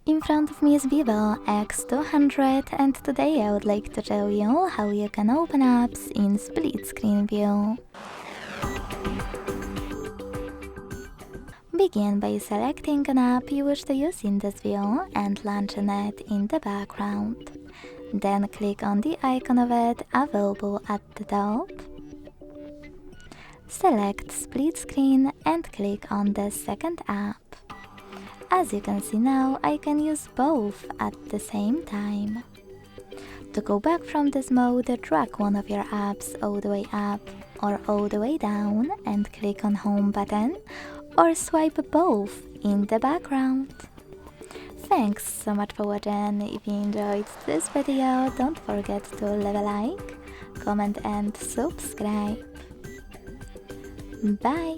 In front of me is VIVO X200 and today I would like to show you how you can open apps in split screen view. Begin by selecting an app you wish to use in this view and launching it in the background. Then click on the icon of it available at the top. Select split screen and click on the second app. As you can see now, I can use both at the same time. To go back from this mode, drag one of your apps all the way up or all the way down and click on Home button, or swipe both in the background. Thanks so much for watching. If you enjoyed this video, don't forget to leave a like, comment and subscribe. Bye!